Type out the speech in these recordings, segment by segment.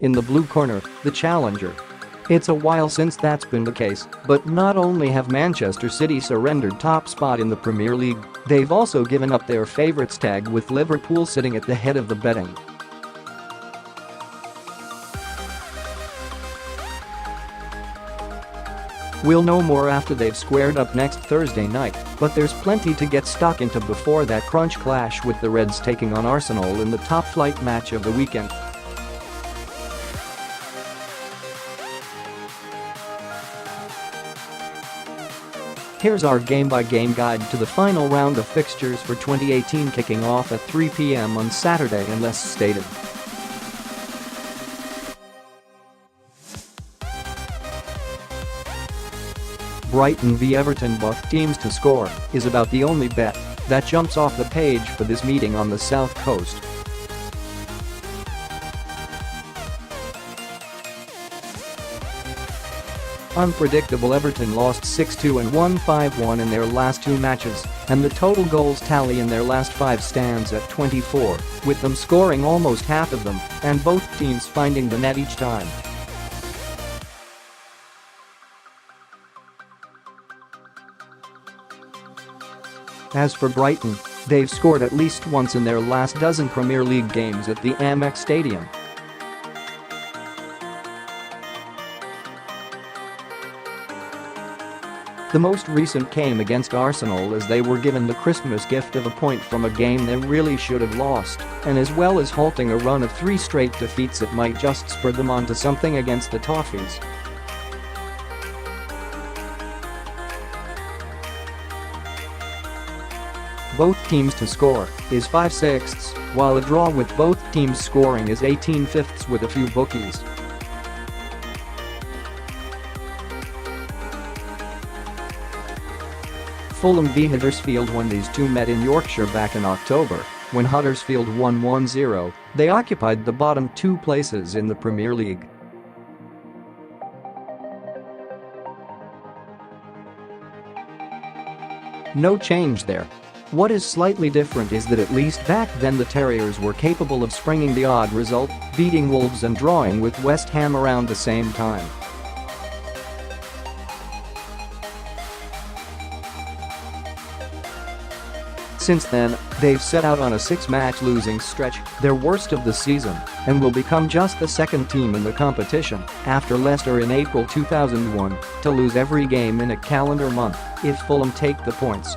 in the blue corner, the challenger. It's a while since that's been the case, but not only have Manchester City surrendered top spot in the Premier League, they've also given up their favourites tag with Liverpool sitting at the head of the betting. We'll know more after they've squared up next Thursday night, but there's plenty to get stuck into before that crunch clash with the Reds taking on Arsenal in the top-flight match of the weekend. Here's our game-by-game guide to the final round of fixtures for 2018 kicking off at 3 p.m. on Saturday in Leicester Stadium. Brighton v Everton, both teams to score, is about the only bet that jumps off the page for this meeting on the South Coast. Unpredictable Everton lost 6-2 and won 5-1 in their last two matches, and the total goals tally in their last five stands at 24, with them scoring almost half of them, and both teams finding the net each time. As for Brighton, they've scored at least once in their last dozen Premier League games at the Amex Stadium. The most recent came against Arsenal as they were given the Christmas gift of a point from a game they really should have lost, and as well as halting a run of 3 straight defeats that might just spur them on to something against the Toffees. Both teams to score is 5/6, while a draw with both teams scoring is 18/5 with a few bookies. Fulham v Huddersfield, when these two met in Yorkshire back in October, when Huddersfield won 1-0, they occupied the bottom two places in the Premier League. No change there. What is slightly different is that at least back then the Terriers were capable of springing the odd result, beating Wolves and drawing with West Ham around the same time. Since then, they've set out on a 6-match losing stretch, their worst of the season, and will become just the second team in the competition, after Leicester in April 2001, to lose every game in a calendar month if Fulham take the points.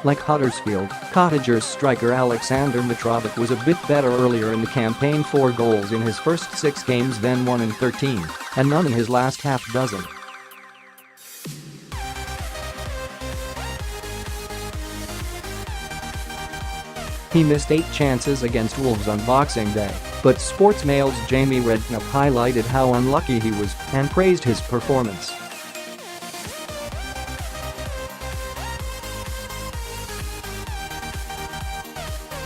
Like Huddersfield, Cottagers striker Aleksandar Mitrovic was a bit better earlier in the campaign, 4 goals in his first 6 games, then 1 in 13, and none in his last half dozen. He missed 8 chances against Wolves on Boxing Day, but Sportsmail's Jamie Redknapp highlighted how unlucky he was and praised his performance.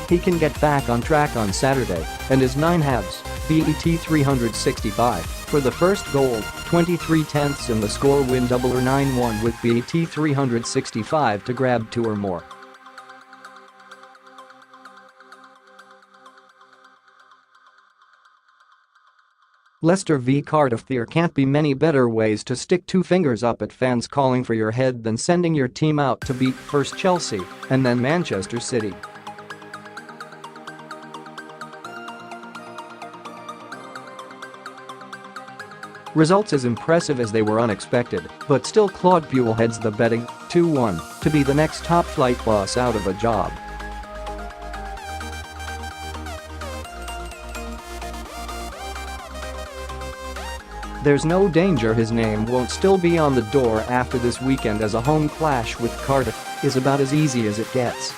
He can get back on track on Saturday, and his 9 halves, bet 365, for the first goal, 23/10 in the score, win double or 9-1 with bet 365 to grab 2 or more. Leicester v CardiffThere, can't be many better ways to stick 2 fingers up at fans calling for your head than sending your team out to beat first Chelsea and then Manchester City. Results as impressive as they were unexpected, but still Claude Puel heads the betting 2-1 to be the next top-flight boss out of a job. There's no danger his name won't still be on the door after this weekend, as a home clash with Cardiff is about as easy as it gets.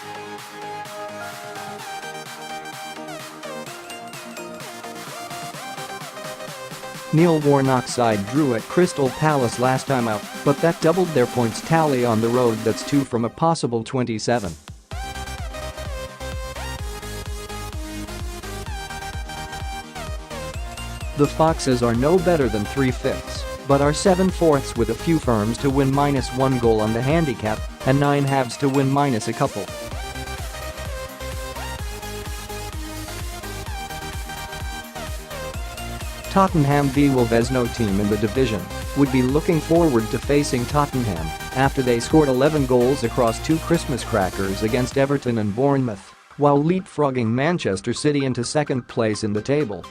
Neil Warnock's side drew at Crystal Palace last time out, but that doubled their points tally on the road. That's 2 from a possible 27. The Foxes are no better than 3/5, but are 7/4 with a few firms to win -1 goal on the handicap, and 9 halves to win minus a couple. Tottenham v Wolves. No team in the division would be looking forward to facing Tottenham after they scored 11 goals across 2 Christmas crackers against Everton and Bournemouth, while leapfrogging Manchester City into second place in the table.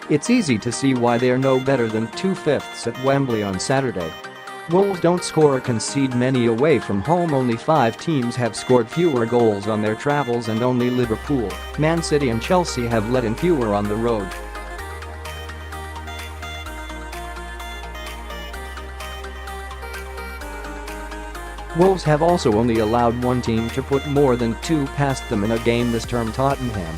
It's easy to see why they're no better than 2/5 at Wembley on Saturday. Wolves don't score or concede many away from home. Only 5 teams have scored fewer goals on their travels, and only Liverpool, Man City and Chelsea have let in fewer on the road. Wolves have also only allowed one team to put more than 2 past them in a game this term, Tottenham.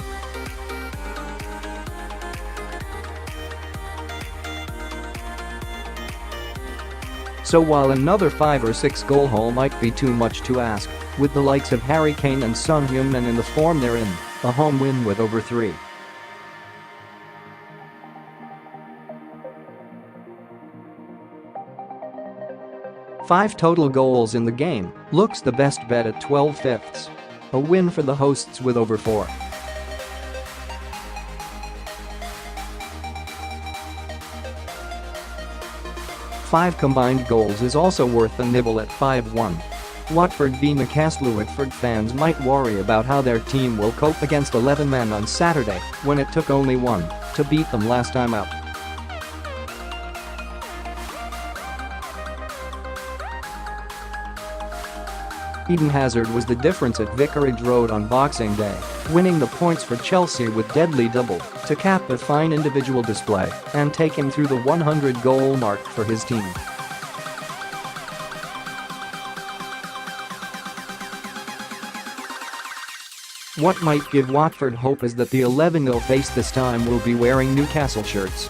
So while another 5 or 6 goal haul might be too much to ask, with the likes of Harry Kane and Son Heung-min in the form they're in, a home win with over 3. Five total goals in the game looks the best bet at 12/5. A win for the hosts with over 4. Five combined goals is also worth a nibble at 5-1. Watford v Newcastle. Watford fans might worry about how their team will cope against 11 men on Saturday when it took only 1 to beat them last time out. Eden Hazard was the difference at Vicarage Road on Boxing Day, winning the points for Chelsea with deadly double to cap a fine individual display and take him through the 100-goal mark for his team. What might give Watford hope is that the 11 they'll face this time will be wearing Newcastle shirts.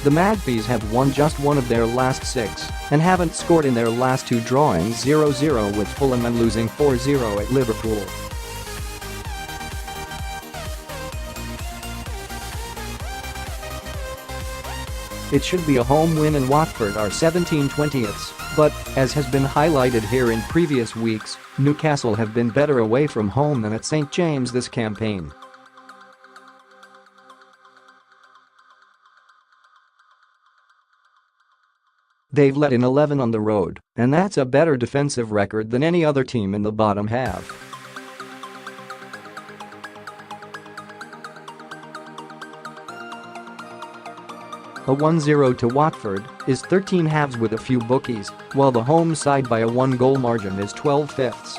The Magpies have won just 1 of their last 6 and haven't scored in their last 2, drawing 0-0 with Fulham and losing 4-0 at Liverpool. It should be a home win, and Watford are 17/20ths, but, as has been highlighted here in previous weeks, Newcastle have been better away from home than at St James this campaign. They've let in 11 on the road, and that's a better defensive record than any other team in the bottom half. A 1-0 to Watford is 13 halves with a few bookies, while the home side by a 1-goal margin is 12/5.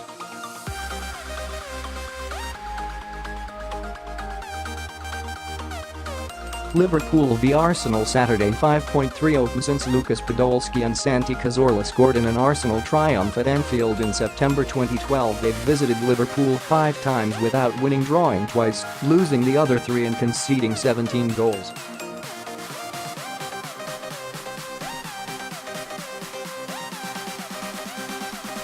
Liverpool v Arsenal Saturday 5.30 since Lucas Podolski and Santi Cazorla scored in an Arsenal triumph at Anfield in September 2012. They've visited Liverpool 5 times without winning, drawing twice, losing the other 3 and conceding 17 goals.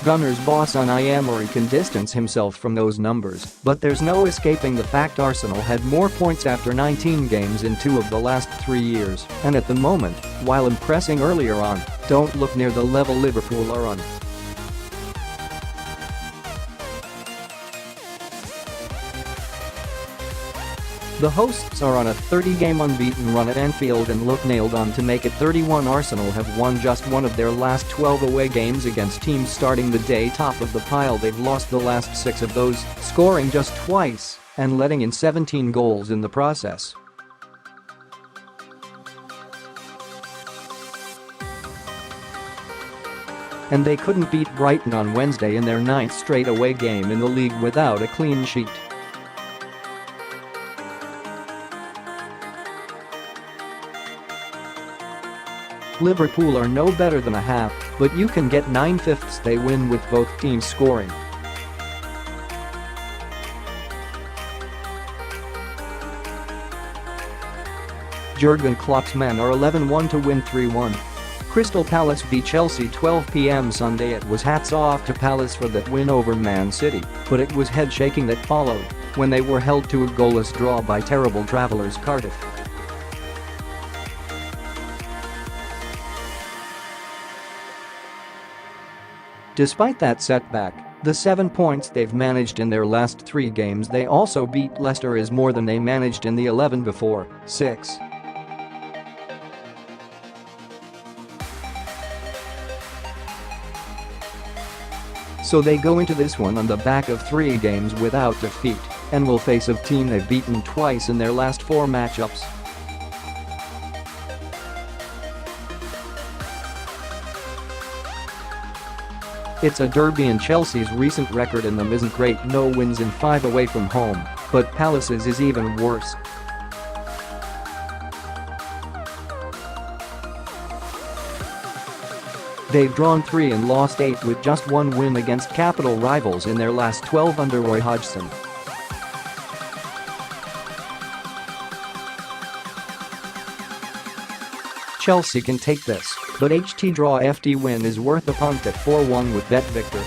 Gunners boss Unai Emery can distance himself from those numbers, but there's no escaping the fact Arsenal had more points after 19 games in 2 of the last 3 years, and at the moment, while impressing earlier on, don't look near the level Liverpool are on. The hosts are on a 30-game unbeaten run at Anfield and look nailed on to make it 31. Arsenal have won just 1 of their last 12 away games against teams starting the day top of the pile. They've lost the last 6 of those, scoring just twice and letting in 17 goals in the process. And they couldn't beat Brighton on Wednesday in their 9th straight away game in the league without a clean sheet. Liverpool are no better than a half, but you can get 9/5 they win with both teams scoring. Jurgen Klopp's men are 11-1 to win 3-1. Crystal Palace v Chelsea 12 p.m. Sunday. It was hats off to Palace for that win over Man City, but it was head shaking that followed when they were held to a goalless draw by terrible travellers Cardiff. Despite that setback, the 7 points they've managed in their last 3 games, they also beat Leicester is more than they managed in the 11 before, 6. So they go into this one on the back of 3 games without defeat and will face a team they've beaten twice in their last 4 matchups. It's a derby and Chelsea's recent record in them isn't great, no wins in 5 away from home, but Palace's is even worse. They've drawn 3 and lost 8 with just 1 win against capital rivals in their last 12 under Roy Hodgson. Chelsea can take this, but HT draw FD win is worth a punt at 4-1 with bet Victor.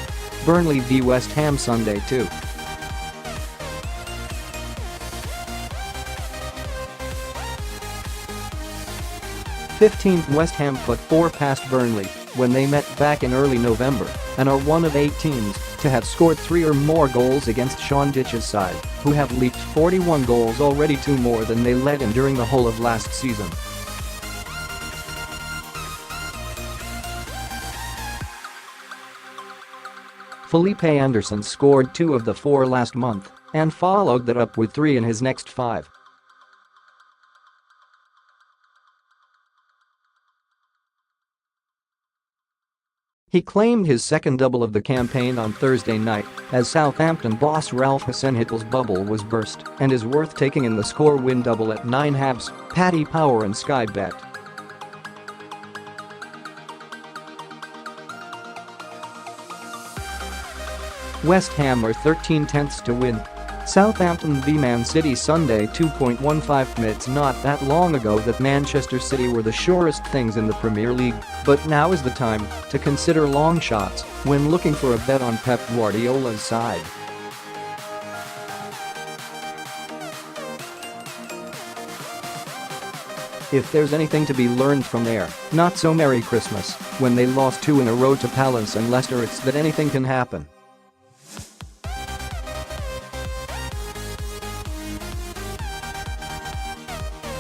Burnley v West Ham Sunday 2. 15th West Ham put 4 past Burnley when they met back in early November and are one of 8 teams to have scored 3 or more goals against Sean Dyche's side, who have leaked 41 goals already, 2 more than they let in during the whole of last season. Felipe Anderson scored 2 of the 4 last month and followed that up with 3 in his next 5. He claimed his second double of the campaign on Thursday night as Southampton boss Ralph Hasenhüttl's bubble was burst and is worth taking in the score win double at 9 halves, Paddy Power and Sky Bet. West Ham are 13/10 to win. Southampton v Man City Sunday 2.15. It's not that long ago that Manchester City were the surest things in the Premier League, but now is the time to consider long shots when looking for a bet on Pep Guardiola's side. If there's anything to be learned from their not so Merry Christmas when they lost 2 in a row to Palace and Leicester, it's that anything can happen.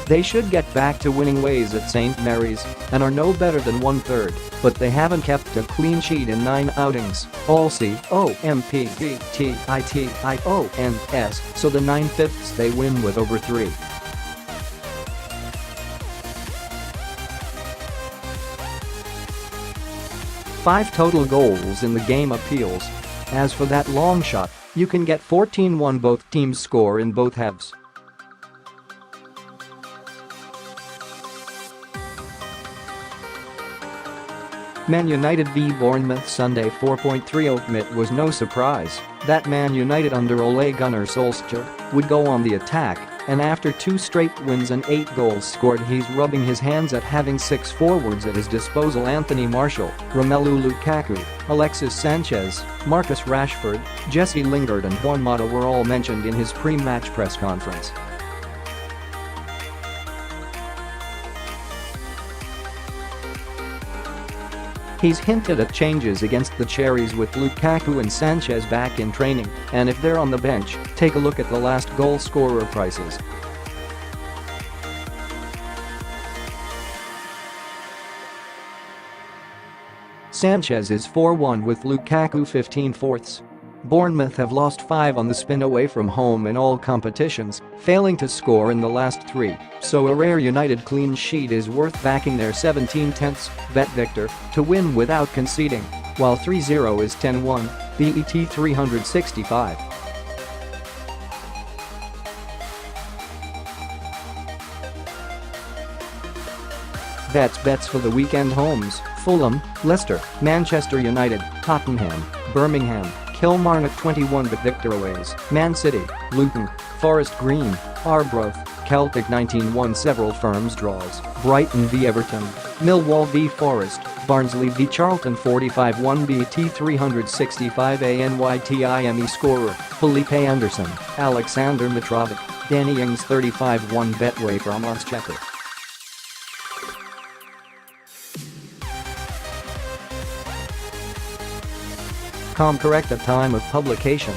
They should get back to winning ways at St. Mary's and are no better than 1/3, but they haven't kept a clean sheet in 9 outings, all COMPETITIONS, so the 9/5 they win with over 3. Five total goals in the game appeals. As for that long shot, you can get 14-1 both teams score in both halves. Man United v Bournemouth Sunday 4.30. It was no surprise that Man United under Ole Gunnar Solskjaer would go on the attack, and after 2 straight wins and 8 goals scored, he's rubbing his hands at having 6 forwards at his disposal. Anthony Martial, Romelu Lukaku, Alexis Sanchez, Marcus Rashford, Jesse Lingard and Juan Mata were all mentioned in his pre-match press conference. He's hinted at changes against the Cherries with Lukaku and Sanchez back in training, and if they're on the bench, take a look at the last goal scorer prices. Sanchez is 4-1 with Lukaku 15/4. Bournemouth have lost 5 on the spin away from home in all competitions, failing to score in the last 3, so a rare United clean sheet is worth backing their 17/10 bet Victor to win without conceding, while 3-0 is 10-1, BET 365. Bets for the weekend homes: Fulham, Leicester, Manchester United, Tottenham, Birmingham, Kilmarnock 21 bet Victor aways, Man City, Luton, Forest Green, Arbroath, Celtic 19 won several firms draws, Brighton v Everton, Millwall v Forest, Barnsley v Charlton 45-1 BT 365 ANYTIME scorer, Felipe Anderson, Aleksandar Mitrovic, Danny Ings 35-1 Betway from Exchequer. Correct at time of publication.